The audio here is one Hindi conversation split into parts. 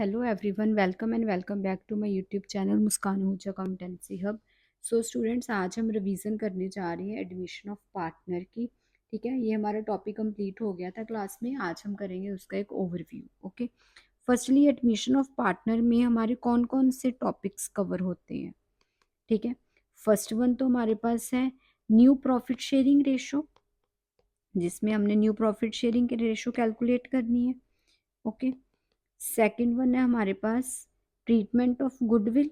Hello everyone, welcome and welcome back to my YouTube channel Muskan Ahuja accountancy hub. So students, आज हम रिवीजन करने जा रहे हैं एडमिशन ऑफ पार्टनर की। ठीक है, ये हमारा टॉपिक कंप्लीट हो गया था क्लास में। आज हम करेंगे उसका एक overview. Okay, firstly admission of partner में हमारे कौन कौन से टॉपिक्स कवर होते हैं। ठीक है, फर्स्ट वन तो हमारे पास है न्यू प्रॉफिट शेयरिंग रेशो, जिसमें हमने न्यू प्रॉफिट शेयरिंग के रेशो कैलकुलेट करनी है। ओके, सेकंड वन है हमारे पास ट्रीटमेंट ऑफ गुडविल,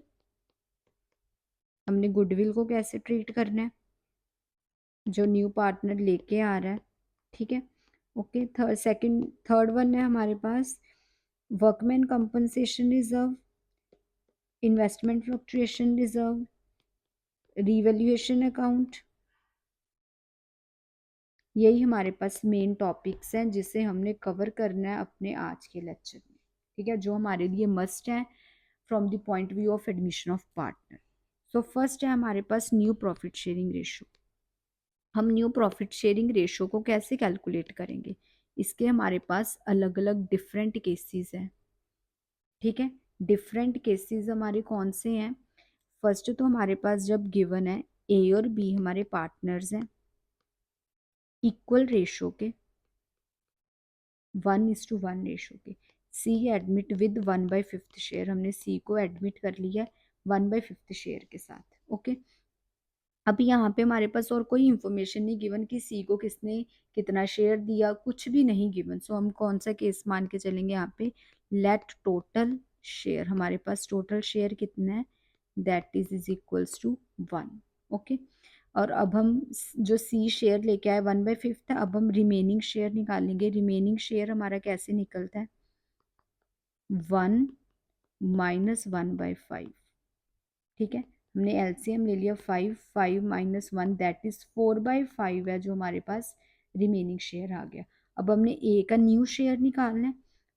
हमने गुडविल को कैसे ट्रीट करना है जो न्यू पार्टनर लेके आ रहा है। ठीक है, ओके। थर्ड वन है हमारे पास workman compensation reserve, investment fluctuation reserve, revaluation account. यही हमारे पास मेन टॉपिक्स हैं जिसे हमने कवर करना है अपने आज के लेक्चर में। ठीक है, जो हमारे लिए मस्ट है from the point view of admission of partner. So first है हमारे पास न्यू प्रॉफिट शेयरिंग रेशो। हम न्यू प्रॉफिट शेयरिंग रेशो को कैसे कैलकुलेट करेंगे, इसके हमारे पास अलग अलग डिफरेंट केसेस हैं। ठीक है, डिफरेंट केसेस हमारे कौन से हैं। फर्स्ट तो हमारे पास जब गिवन है ए और बी हमारे पार्टनर्स हैं इक्वल रेशो के, 1:1 रेशो के। सी एडमिट विद 1/5 शेयर, हमने सी को एडमिट कर लिया 1/5 शेयर के साथ। ओके, अभी यहाँ पे हमारे पास और कोई इंफॉर्मेशन नहीं गिवन कि सी को किसने कितना शेयर दिया, कुछ भी नहीं गिवन। सो हम कौन सा केस मान के चलेंगे यहाँ पे, लेट टोटल शेयर, हमारे पास टोटल शेयर कितना है, that is equals to 1। Okay, और अब हम जो सी शेयर लेके आए 1/5 है, अब हम रिमेनिंग शेयर निकालेंगे। रिमेनिंग शेयर हमारा कैसे निकलता है, 1 - 1/5। ठीक है, हमने एलसीएम ले लिया 5, 5 - 1 दैट इज 4/5 है जो हमारे पास रिमेनिंग शेयर आ गया। अब हमने ए का न्यू शेयर निकालना है,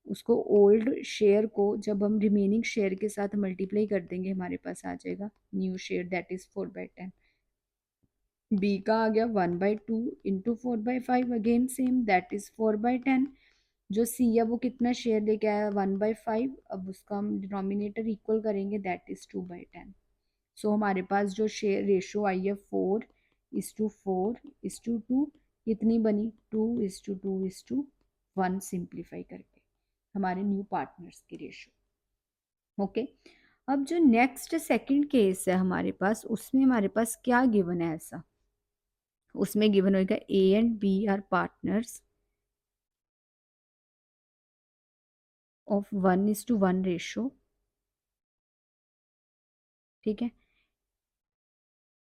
उसको ओल्ड शेयर को जब हम रिमेनिंग शेयर के साथ मल्टीप्लाई कर देंगे हमारे पास आ जाएगा new share that is 4/10। B का आ गया 1/2 into 4/5, again same that is 4/10। जो सी है वो कितना शेयर लेके आया 1/5, अब उसका हम डिनोमिनेटर इक्वल करेंगे दैट इज 2/10। सो हमारे पास जो शेयर रेशो आई है 4:4:2 कितनी बनी, 2:2:1 सिंप्लीफाई करके हमारे न्यू पार्टनर्स की रेशो। ओके, अब जो नेक्स्ट सेकंड केस है हमारे पास, उसमें हमारे पास क्या गिवन है ऐसा, उसमें गिवन होगा A and B are partners of 1:1 ratio. ठीक है,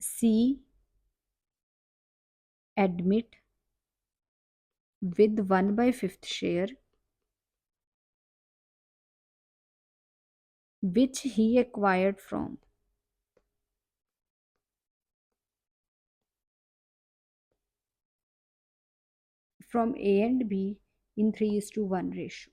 C admit with 1/5 share which he acquired from A and B in 3:1 ratio.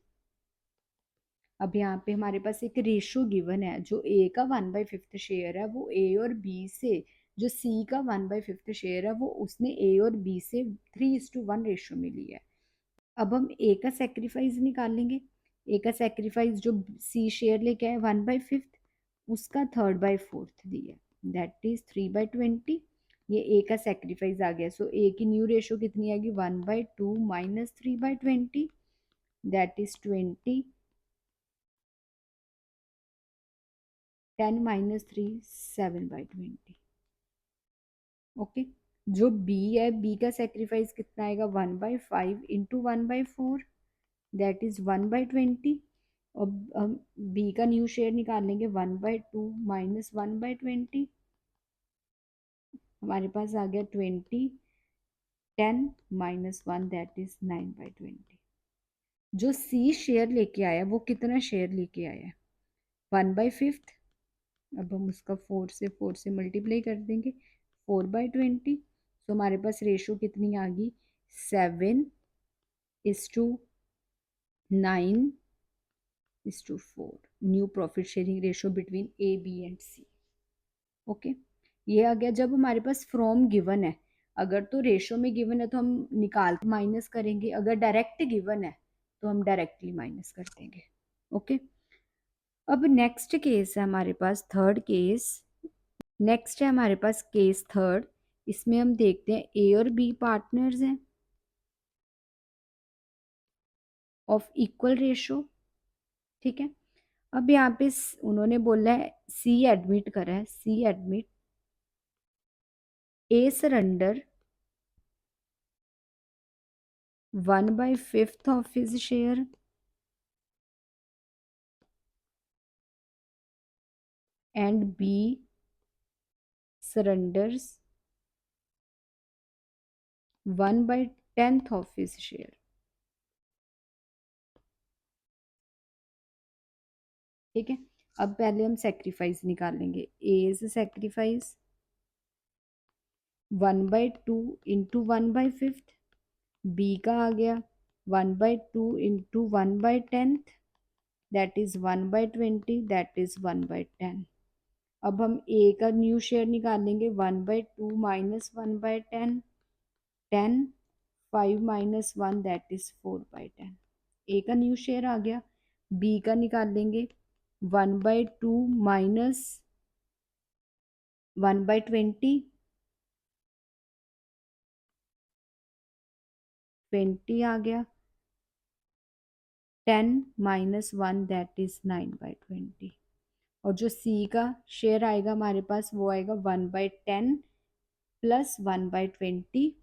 अब यहाँ पे हमारे पास एक रेशो गिवन है, जो ए का 1/5 शेयर है वो ए और बी से, जो सी का 1/5 शेयर है वो उसने ए और बी से 3:1 रेशो में लिया है। अब हम ए का सेक्रीफाइस निकालेंगे। ए का सेक्रीफाइस जो सी शेयर लेके आए 1/5, उसका 3/4 दिया दैट इज 3/20। ये ए का सेक्रीफाइस आ गया। सो ए की न्यू रेशो कितनी आएगी, 1/2 - 3/20 दैट इज 20। 10 - 3 7/20। ओके, जो बी है, बी का सेक्रीफाइस कितना आएगा 1/5 इंटू 1/4 दैट इज 1/20। अब हम बी का न्यू शेयर निकालेंगे 1/2 - 1/20, हमारे पास आ गया 20। 10 - 1 दैट इज 9/20। जो सी शेयर लेके आया वो कितना शेयर लेके आया, 1/5। अब हम उसका 4 से मल्टीप्लाई कर देंगे 4/20। तो हमारे पास रेशो कितनी आ गई, 7:9:4 new profit sharing ratio between A B and C. Okay, ये आ गया। जब हमारे पास फ्रॉम गिवन है, अगर तो रेशो में गिवन है तो हम निकाल माइनस करेंगे, अगर डायरेक्ट गिवन है तो हम डायरेक्टली माइनस कर देंगे। ओके, अब नेक्स्ट केस है हमारे पास थर्ड केस। नेक्स्ट है हमारे पास केस थर्ड। इसमें हम देखते हैं ए और बी पार्टनर्स हैं ऑफ इक्वल रेशो। ठीक है। अब यहाँ पे उन्होंने बोला है सी एडमिट करा है, C admit A surrender 1/5 of his share and B surrenders 1/10 of his share. ठीक है। अब पहले हम सेक्रीफाइस निकालेंगे। A is sacrifice 1/2 into 1/5। B का आ गया 1/2 into 1/10, that is 1/20, that is 1/10। अब हम ए का न्यू शेयर निकालेंगे 1/2 minus 1/10, 10, 5 minus 1 that is 4/10। A का न्यू शेयर आ गया। बी का निकालेंगे 1/2 माइनस 1/20, 20 आ गया, 10 माइनस 1 दैट इज 9/20। और जो सी का शेयर आएगा हमारे पास वो आएगा 1/10 प्लस 1/20।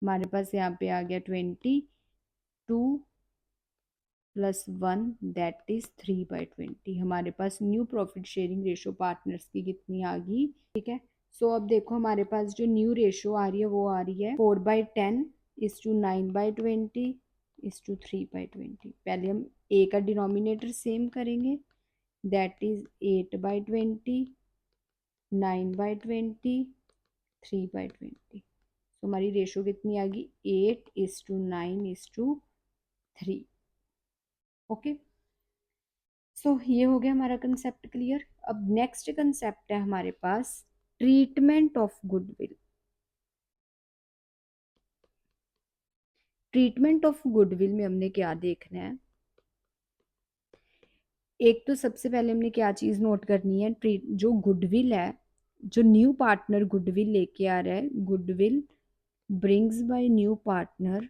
हमारे पास यहाँ पे आ गया 22 प्लस 1 दैट इज 3/20। हमारे पास new profit sharing ratio partners की कितनी आ गई। ठीक है। सो अब देखो हमारे पास जो न्यू रेशो आ रही है वो आ रही है 4/10 इज टू 9/20 इज टू 3/20। पहले हम ए का डिनोमिनेटर सेम करेंगे, दैट इज 8/20, 9/20, 3/20। तो हमारी रेशो कितनी आ गई 8:9:3। ओके। सो ये हो गया हमारा कंसेप्ट क्लियर। अब नेक्स्ट कंसेप्ट है हमारे पास treatment of goodwill. Treatment of goodwill में हमने क्या देखना है। एक तो सबसे पहले हमने क्या चीज नोट करनी है, जो गुडविल है, जो न्यू पार्टनर गुडविल लेके आ रहा है, goodwill brings by new partner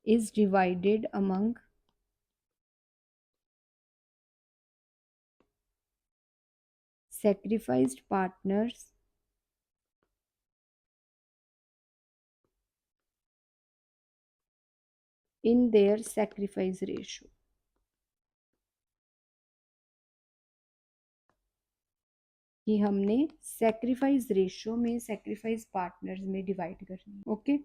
is divided among sacrificed partners in their sacrifice ratio। कि हमने सैक्रिफाइस रेशियो में सैक्रिफाइस पार्टनर्स में डिवाइड करनी। ओके।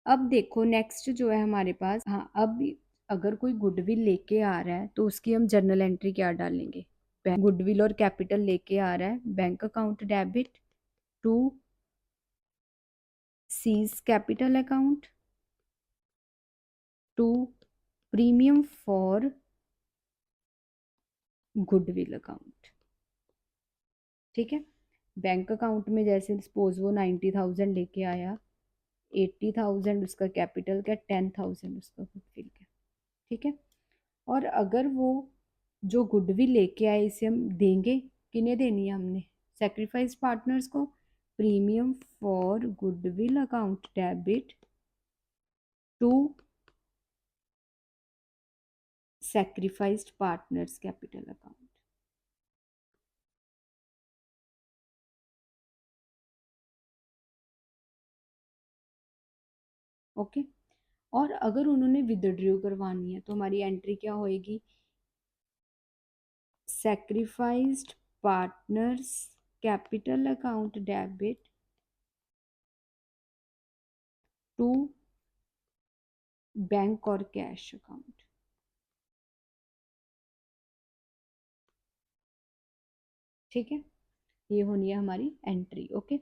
अब देखो नेक्स्ट जो है हमारे पास, हाँ अब अगर कोई गुडविल लेके आ रहा है तो उसकी हम जर्नल एंट्री क्या डालेंगे। गुडविल और कैपिटल लेके आ रहा है, bank account debit to C's capital account to premium for goodwill account. ठीक है। बैंक अकाउंट में जैसे सपोज वो 90,000 लेके आया, 80,000 उसका कैपिटल का, 10,000 उसका गुडविल का। ठीक है। और अगर वो जो गुडविल लेके आए इसे हम देंगे, किन्हें देनी है हमने, सेक्रीफाइस पार्टनर्स को, premium for goodwill account debit to sacrificed partners capital account. Okay. और अगर उन्होंने विदड्रॉ करवानी है तो हमारी एंट्री क्या होएगी, sacrificed partners capital account debit to bank और कैश अकाउंट। ठीक है। ये होनी है हमारी एंट्री। ओके।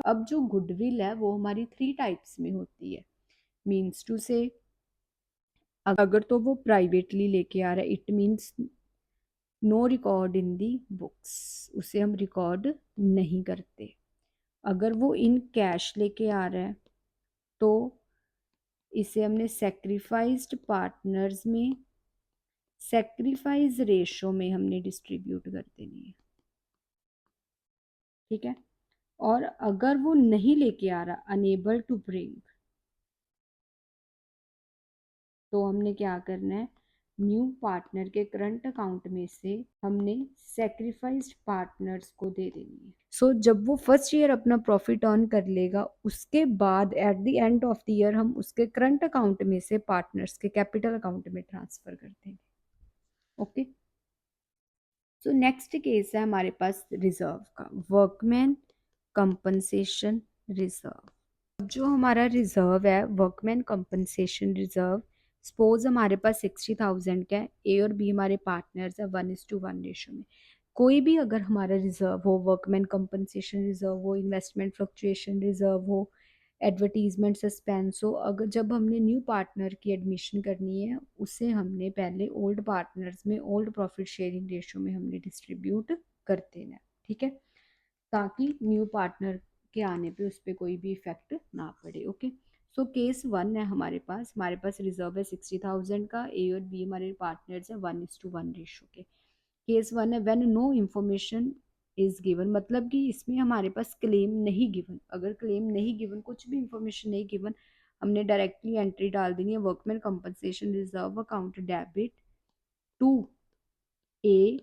अब जो गुडविल है वो हमारी 3 टाइप्स में होती है। मीन्स टू से अगर तो वो प्राइवेटली लेके आ रहा है, it means no record in the books, उसे हम रिकॉर्ड नहीं करते। अगर वो इन कैश लेके आ रहा है तो इसे हमने सेक्रीफाइज्ड पार्टनर्स में सेक्रीफाइस रेशो में हमने डिस्ट्रीब्यूट कर देनी है, ठीक है। और अगर वो नहीं लेके आ रहा, अनेबल टू ब्रिंग, तो हमने क्या करना है, न्यू पार्टनर के करंट अकाउंट में से हमने सेक्रीफाइस्ड पार्टनर्स को दे देनी है। सो जब वो फर्स्ट ईयर अपना प्रॉफिट अर्न कर लेगा, उसके बाद at the end of the year हम उसके करंट अकाउंट में से पार्टनर्स के कैपिटल अकाउंट में ट्रांसफर कर देंगे। ओके, सो नेक्स्ट केस है हमारे पास रिजर्व का, वर्कमैन कंपनसेशन रिजर्व। जो हमारा रिजर्व है, वर्कमैन कंपनसेशन रिजर्व, सपोज हमारे पास 60,000 का है, ए और बी हमारे पार्टनर्स है, 1:1 रेशो में। कोई भी अगर हमारा रिजर्व हो, वर्कमैन कंपनसेशन रिजर्व हो, इन्वेस्टमेंट फ्लक्चुएशन रिजर्व हो, एडवर्टीजमेंट सस्पेंस हो, अगर जब हमने न्यू पार्टनर की एडमिशन करनी है, उसे हमने पहले ओल्ड पार्टनर्स में ओल्ड प्रॉफिट शेयरिंग रेशो में हमने डिस्ट्रीब्यूट कर देना है, ठीक है, ताकि न्यू पार्टनर के आने पे उस पर कोई भी इफेक्ट ना पड़े। ओके, सो केस 1 है हमारे पास रिजर्व है 60,000 का, ए और बी हमारे पार्टनर्स है 1:1 रेशो के। केस 1 है when no information is given, मतलब कि इसमें हमारे पास क्लेम नहीं गिवन। अगर क्लेम नहीं गिवन, कुछ भी इंफॉर्मेशन नहीं गिवन, हमने डायरेक्टली एंट्री डाल देनी है, workman compensation reserve account debit to A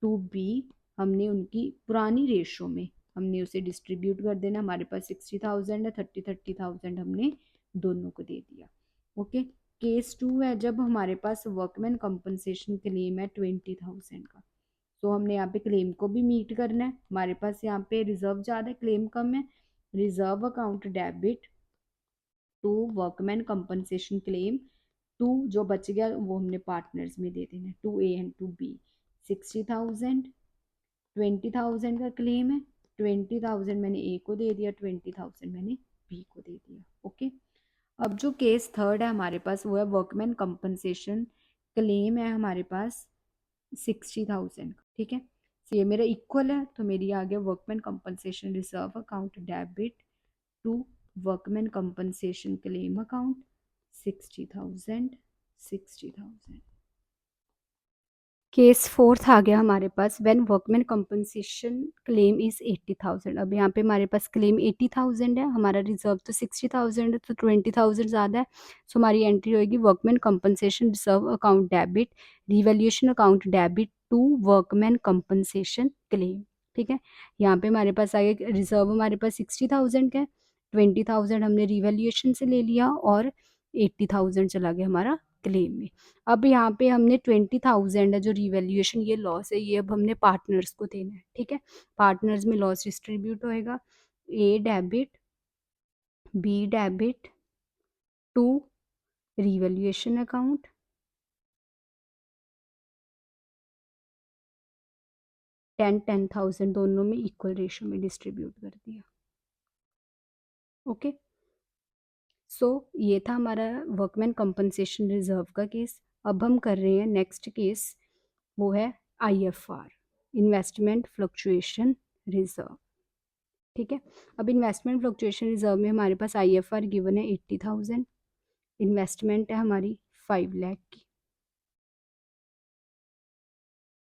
to B, हमने उनकी पुरानी रेशो में हमने उसे डिस्ट्रीब्यूट कर देना। हमारे पास 60,000 है, 30,000 हमने दोनों को दे दिया। ओके, केस 2 है जब हमारे पास वर्कमैन कंपनसेशन क्लेम है 20,000 का, तो हमने यहाँ पे क्लेम को भी मीट करना है। हमारे पास यहाँ पे रिजर्व ज़्यादा है, क्लेम कम है, reserve account debit to workman compensation claim, to जो बच गया वो हमने पार्टनर्स में दे देना, to A and to B. 60,000, 20,000 का क्लेम है, 20,000 मैंने ए को दे दिया, 20,000 मैंने बी को दे दिया। ओके, अब जो केस 3 है हमारे पास, वो है वर्कमैन कंपनसेशन क्लेम है हमारे पास 60,000, ठीक है। तो ये मेरा इक्वल है, तो मेरी आ गया workman compensation reserve account debit to workman compensation claim account 60,000, 60,000। Case 4 आ गया हमारे पास, when workman compensation claim is 80,000। अब यहाँ पे हमारे पास क्लेम 80,000 है, हमारा रिजर्व तो 60,000 है, तो 20,000 ज़्यादा है। सो हमारी एंट्री होगी workman compensation reserve account debit, revaluation account debit to workman compensation claim, ठीक है। यहाँ पे हमारे पास आ गया रिजर्व हमारे पास 60,000 का है, 20,000 हमने रिवैल्यूएशन से ले लिया और 80,000 चला गया हमारा क्लेम में। अब यहाँ पे हमने 20,000 है जो रिवैल्यूएशन, ये लॉस है, ये अब हमने पार्टनर्स को देना है, ठीक है। पार्टनर्स में लॉस डिस्ट्रीब्यूट होएगा, A debit, B debit to revaluation account, 10,000 दोनों में इक्वल रेशो में डिस्ट्रीब्यूट कर दिया। ओके, सो ये था हमारा वर्कमैन कंपनसेशन रिजर्व का केस। अब हम कर रहे हैं नेक्स्ट केस, वो है IFR, इन्वेस्टमेंट फ्लक्चुएशन रिजर्व, ठीक है। अब इन्वेस्टमेंट फ्लक्चुएशन रिजर्व में हमारे पास IFR गिवन है 80,000, इन्वेस्टमेंट है हमारी 5 लाख की।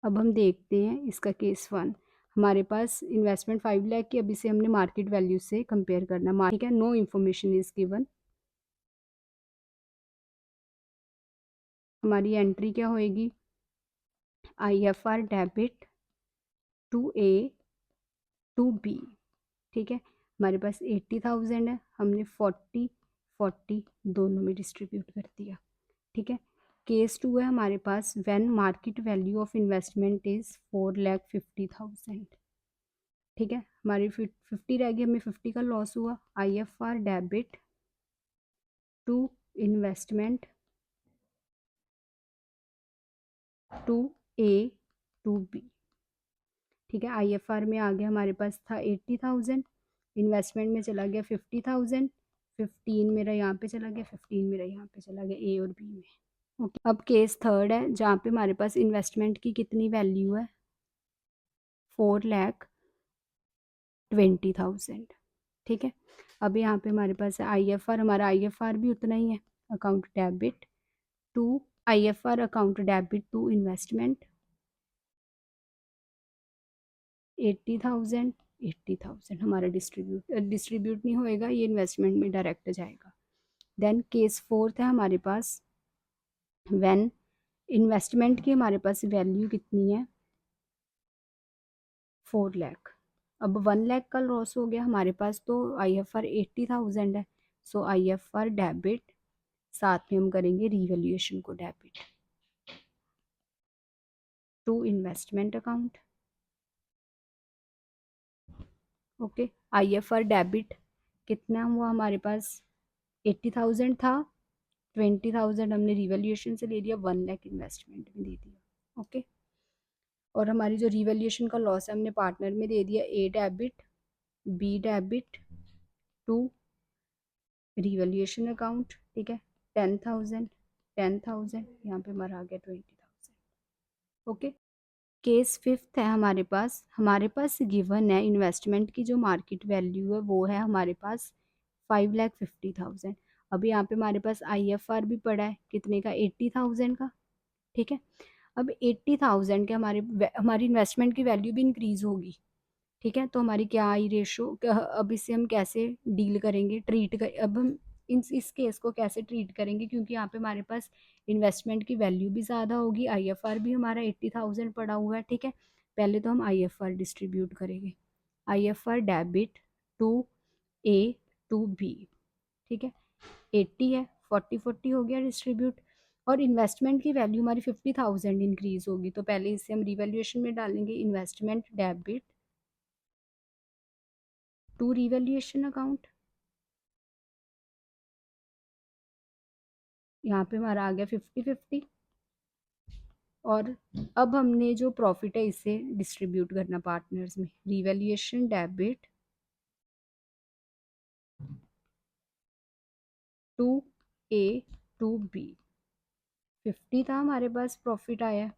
अब हम देखते हैं इसका केस 1, हमारे पास इन्वेस्टमेंट 5 लाख की, अब इसे हमने मार्केट वैल्यू से कंपेयर करना, ठीक है। नो इन्फॉर्मेशन इज गिवन, हमारी एंट्री क्या होएगी, IFR debit to A to B, ठीक है। हमारे पास 80,000 है, हमने 40 दोनों में डिस्ट्रीब्यूट कर दिया, ठीक है। केस 2 है हमारे पास, when market value of investment is 4,50,000, ठीक है। हमारी 50 रह गई, हमें 50 का लॉस हुआ, IFR debit to investment to A to B, ठीक है। IFR में आ गया हमारे पास था 80,000, इन्वेस्टमेंट में चला गया 50,000, 15 मेरा यहाँ पे चला गया, 15 मेरा यहाँ पे चला गया ए और बी में। ओके, अब केस 3 है जहाँ पे हमारे पास इन्वेस्टमेंट की कितनी वैल्यू है, 4,20,000, ठीक है। अब यहाँ पे हमारे पास है IFR, हमारा IFR भी उतना ही है, account debit to IFR account debit to investment 80,000 80,000 हमारा डिस्ट्रीब्यूट नहीं होएगा, ये इन्वेस्टमेंट में डायरेक्ट जाएगा। देन केस फोर्थ है हमारे पास, व्हेन इन्वेस्टमेंट की हमारे पास वैल्यू कितनी है 4 लाख। अब 1 लाख का लॉस हो गया हमारे पास, तो IFR 80,000 है, सो IFR डेबिट, साथ में हम करेंगे रिवैल्यूएशन को debit to investment account. Okay, IFR debit कितना हुआ हमारे पास 80,000 था, 20,000 हमने रिवैल्यूएशन से ले लिया, 1 लाख इन्वेस्टमेंट में दे दिया। ओके, और हमारी जो रिवैल्यूएशन का लॉस है हमने पार्टनर में दे दिया, A debit B debit to revaluation account. ठीक है, 10,000 यहाँ पे हमारा आ गया 20,000। ओके, केस फिफ्थ है हमारे पास गिवन है इन्वेस्टमेंट की जो मार्केट वैल्यू है वो है हमारे पास 5,50,000। अब यहाँ पे हमारे पास IFR भी पड़ा है कितने का 80,000 का। ठीक है, अब 80,000 के हमारी इन्वेस्टमेंट की वैल्यू भी इंक्रीज होगी। ठीक है, तो हमारी क्या आई रेशो, अब इसे हम कैसे डील करेंगे, अब हम इस केस को कैसे ट्रीट करेंगे, क्योंकि यहाँ पे हमारे पास इन्वेस्टमेंट की वैल्यू भी ज़्यादा होगी, IFR भी हमारा 80,000 पड़ा हुआ है। ठीक है, पहले तो हम IFR डिस्ट्रीब्यूट करेंगे, IFR debit to A to B। ठीक है, 80 है, 40 हो गया डिस्ट्रीब्यूट, और इन्वेस्टमेंट की वैल्यू हमारी 50,000 इंक्रीज होगी, तो पहले इसे हम रिवैल्यूएशन में डालेंगे, investment debit to revaluation account. यहाँ पे हमारा आ गया 50-50, और अब हमने जो प्रॉफिट है इसे डिस्ट्रीब्यूट करना पार्टनर्स में, revaluation debit to A to B। 50 था हमारे पास प्रॉफिट आया,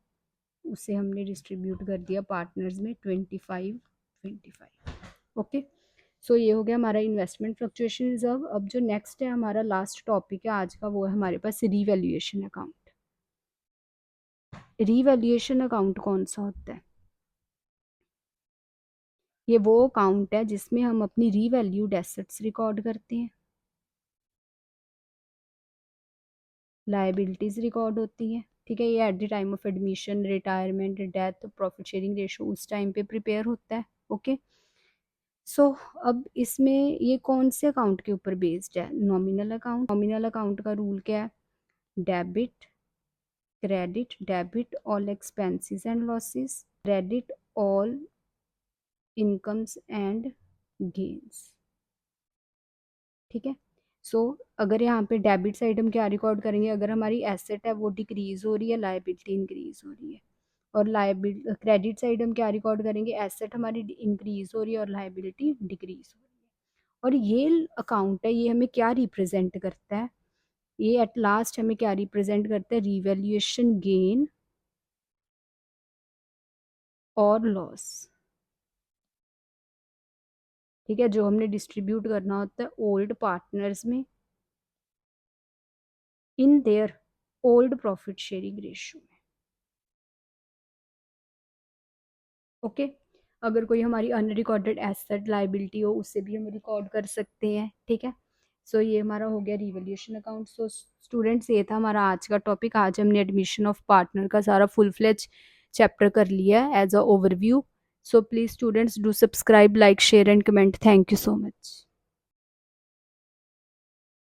उसे हमने डिस्ट्रीब्यूट कर दिया पार्टनर्स में 25-25। ओके, सो ये हो गया हमारा इन्वेस्टमेंट फ्लक्चुएशन रिजर्व। अब जो नेक्स्ट है हमारा लास्ट टॉपिक है आज का, वो है हमारे पास रिवैल्यूएशन अकाउंट। रिवैल्यूएशन अकाउंट कौन सा होता है, ये वो अकाउंट है जिसमें हम अपनी रीवैल्यूड एसेट्स रिकॉर्ड करते हैं, लायबिलिटीज रिकॉर्ड होती हैं। ठीक है, ये at the time of admission, retirement, death, profit sharing ratio उस टाइम पे प्रिपेयर होता है। ओके, सो अब इसमें ये कौन से अकाउंट के ऊपर बेस्ड है, नॉमिनल अकाउंट। नॉमिनल अकाउंट का रूल क्या है, debit credit, debit all expenses and losses, credit all incomes and gains. ठीक है, सो अगर यहाँ पे डेबिट साइड हम क्या रिकॉर्ड करेंगे, अगर हमारी एसेट है वो डिक्रीज हो रही है, लायबिलिटी इंक्रीज हो रही है, और लायबिलिटी क्रेडिट साइड हम क्या रिकॉर्ड करेंगे, एसेट हमारी इंक्रीज हो रही है और लायबिलिटी डिक्रीज हो रही है। और ये अकाउंट है, ये हमें क्या रिप्रेजेंट करता है, ये एट लास्ट हमें क्या रिप्रेजेंट करता है, रिवैल्यूएशन गेन और लॉस। ठीक है, जो हमने डिस्ट्रीब्यूट करना होता है ओल्ड पार्टनर्स में in their old profit sharing ratio में। ओके, अगर कोई हमारी अनरिकॉर्डेड एसेट लाइबिलिटी हो उससे भी हम रिकॉर्ड कर सकते हैं। ठीक है, सो ये हमारा हो गया रिवैल्यूएशन अकाउंट। सो स्टूडेंट्स, ये था हमारा आज का टॉपिक। आज हमने एडमिशन ऑफ पार्टनर का सारा फुल फ्लेज चैप्टर कर लिया है as a overview. So please students do subscribe, like, share and comment. Thank you so much.